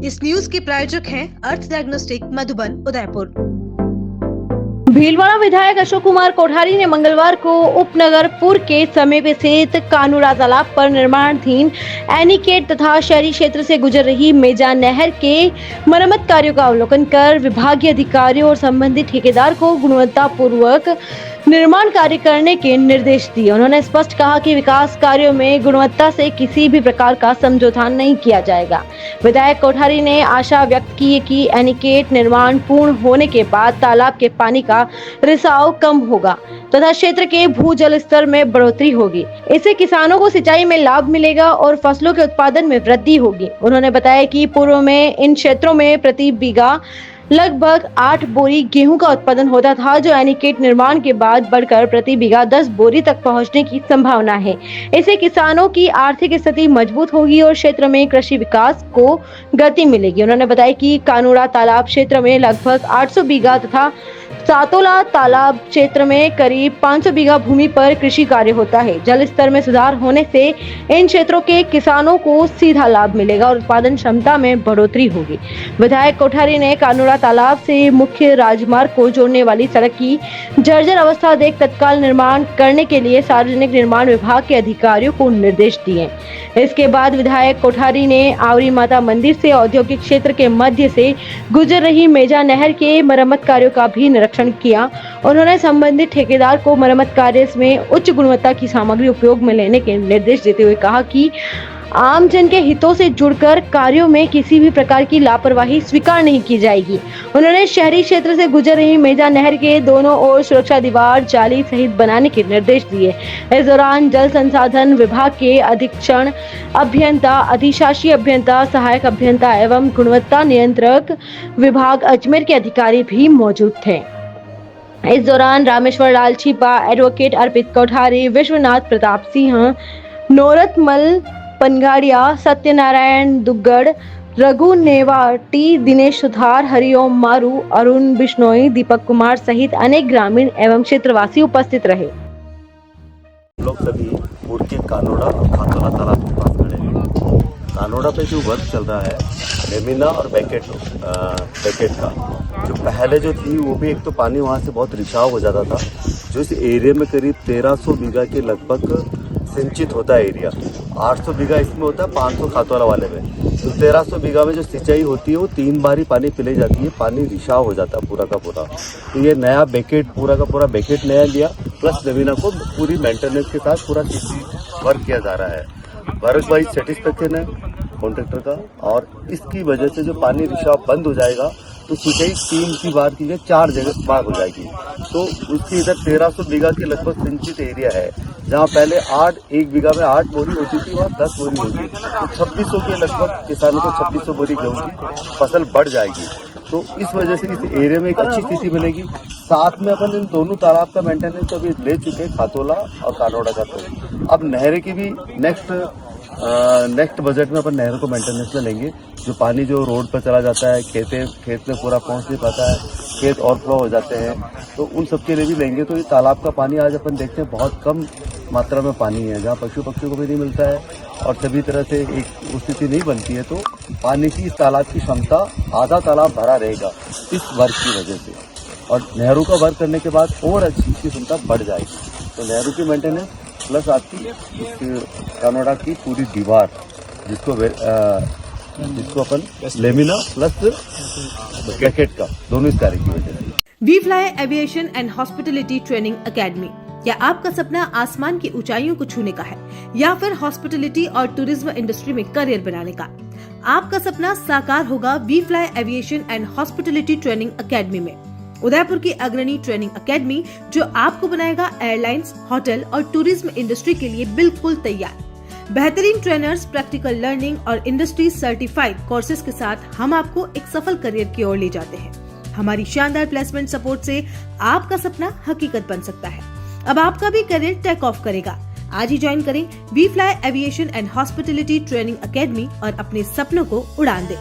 इस न्यूज के प्रायोजक हैं अर्थ डायग्नोस्टिक मधुबन उदयपुर। भीलवाड़ा विधायक अशोक कुमार कोठारी ने मंगलवार को उपनगरपुर के समीप स्थित कानूरा तालाब पर निर्माणाधीन एनीकेट तथा शहरी क्षेत्र से गुजर रही मेजा नहर के मरम्मत कार्यों का अवलोकन कर विभागीय अधिकारियों और संबंधित ठेकेदार को गुणवत्तापूर्वक निर्माण कार्य करने के निर्देश दिए। उन्होंने स्पष्ट कहा कि विकास कार्यों में गुणवत्ता से किसी भी प्रकार का समझौता नहीं किया जाएगा। विधायक कोठारी ने आशा व्यक्त की कि एनीकेट निर्माण पूर्ण होने के बाद तालाब के पानी का रिसाव कम होगा तथा क्षेत्र के भूजल स्तर में बढ़ोतरी होगी। इससे किसानों को सिंचाई में लाभ मिलेगा और फसलों के उत्पादन में वृद्धि होगी। उन्होंने बताया कि पूर्व में इन क्षेत्रों में प्रति बीघा लगभग 8 बोरी गेहूं का उत्पादन होता था, जो एनीकेट निर्माण के बाद बढ़कर प्रति बीघा 10 बोरी तक पहुंचने की संभावना है। इससे किसानों की आर्थिक स्थिति मजबूत होगी और क्षेत्र में कृषि विकास को गति मिलेगी। उन्होंने बताया कि कानूरा तालाब क्षेत्र में लगभग 800 बीघा तथा सातोला तालाब क्षेत्र में करीब 500 बीघा भूमि पर कृषि कार्य होता है। जल स्तर में सुधार होने से इन क्षेत्रों के किसानों को सीधा लाभ मिलेगा और उत्पादन क्षमता में बढ़ोतरी होगी। विधायक कोठारी ने कानूरा तालाब से मुख्य राजमार्ग को जोड़ने वाली सड़क की जर्जर अवस्था देख तत्काल निर्माण करने के लिए सार्वजनिक निर्माण विभाग के अधिकारियों को निर्देश दिए। इसके बाद विधायक कोठारी ने आवरी माता मंदिर से औद्योगिक क्षेत्र के मध्य से गुजर रही मेजा नहर के मरम्मत कार्यों का भी निरीक्षण किया। उन्होंने संबंधित ठेकेदार को मरम्मत कार्य में उच्च गुणवत्ता की सामग्री उपयोग में लेने के निर्देश देते हुए कहा कि आम जन के हितों से जुड़कर कार्यों में किसी भी प्रकार की लापरवाही स्वीकार नहीं की जाएगी। उन्होंने शहरी क्षेत्र से गुजर रही मेजा नहर के दोनों ओर सुरक्षा दीवार जाली सहित बनाने के निर्देश दिए। इस दौरान जल संसाधन विभाग के अधीक्षण अभियंता, अधिशासी अभियंता, सहायक अभियंता एवं गुणवत्ता नियंत्रक विभाग अजमेर के अधिकारी भी मौजूद थे। इस दौरान रामेश्वर लाल छिपा, एडवोकेट अर्पित कोठारी, विश्वनाथ प्रताप सिंह, नोरतमल पनगाड़िया, सत्यनारायण दुग्गड़, रघु नेवाटी, दिनेश सुधार, हरिओम मारू, अरुण बिश्नोई, दीपक कुमार सहित अनेक ग्रामीण एवं क्षेत्रवासी उपस्थित रहे। लोग सभी पूर्व के कानोड़ा और खातोला तालाब के पास खड़े हैं। कानोड़ा पे जो वर्क चल रहा है लेमिना और बैकेट का जो पहले जो थी वो भी एक तो पानी वहाँ से बहुत रिसाव हो जाता था, जो इस एरिया में करीब 1300 बीघा के लगभग सिंचित होता है एरिया। 800 बीघा इसमें होता है, 500 खातोला वाले में। तो 1300 बीघा में जो सिंचाई होती है वो 3 बार ही पानी पिलाई जाती है, पानी रिसाव हो जाता है पूरा का पूरा। तो ये नया बैकेट पूरा का पूरा बैकेट नया लिया, प्लस जमीना को पूरी मेंटेनेंस के साथ पूरा वर्क किया जा रहा है। वर्क वाइज सेटिस्फेक्शन है कॉन्ट्रैक्टर का, और इसकी वजह से जो पानी रिसाव बंद हो जाएगा तो सिंचाई 3 की बार की 4 जगह बार हो जाएगी। तो उसकी इधर 1300 बीघा के लगभग सिंचित एरिया है, जहाँ पहले 1 बीघा में 8 बोरी होती थी और 10 बोरी होगी, तो 2600 के लगभग किसानों को 2600 बोरी गेहूं की फसल बढ़ जाएगी। तो इस वजह से इस एरिया में एक अच्छी स्थिति बनेगी। साथ में अपन इन दोनों तालाब का मेंटेनेंस अभी ले चुके हैं, खातोला और कानोड़ा का। तो अब नहरें की भी नेक्स्ट बजट में अपन नहरों को मेंटेनेंस में लेंगे। जो पानी जो रोड पर चला जाता है, खेत में पूरा पहुंच नहीं पाता है, खेत ओवरफ्लो हो जाते हैं, तो उन सब के लिए भी लेंगे। तो ये तालाब का पानी आज अपन देखते हैं बहुत कम मात्रा में पानी है, जहाँ पशु पक्षियों को भी नहीं मिलता है और सभी तरह से एक स्थिति नहीं बनती है। तो पानी की इस तालाब की क्षमता आधा तालाब भरा रहेगा इस वर्क की वजह से, और नहरों का वर्क करने के बाद और अच्छी इसकी क्षमता बढ़ जाएगी। तो नहरों की मेंटेनेंस प्लस आपकी कानोड़ा की पूरी दीवार जिसको अपन लेमिना प्लस बैकेट का दोनों इस कार्य की वजह से। We fly aviation and hospitality training academy. क्या आपका सपना आसमान की ऊंचाइयों को छूने का है या फिर हॉस्पिटलिटी और टूरिज्म इंडस्ट्री में करियर बनाने का? आपका सपना साकार होगा we fly aviation and hospitality training academy में। उदयपुर की अग्रणी ट्रेनिंग अकेडमी जो आपको बनाएगा एयरलाइंस, होटल और टूरिज्म इंडस्ट्री के लिए बिल्कुल तैयार। बेहतरीन ट्रेनर्स, प्रैक्टिकल लर्निंग और इंडस्ट्री सर्टिफाइड कोर्सेज के साथ हम आपको एक सफल करियर की ओर ले जाते हैं। हमारी शानदार प्लेसमेंट सपोर्ट से आपका सपना हकीकत बन सकता है। अब आपका भी करियर टेक ऑफ करेगा। आज ही ज्वाइन करें we fly aviation and hospitality training academy और अपने सपनों को उड़ान दें।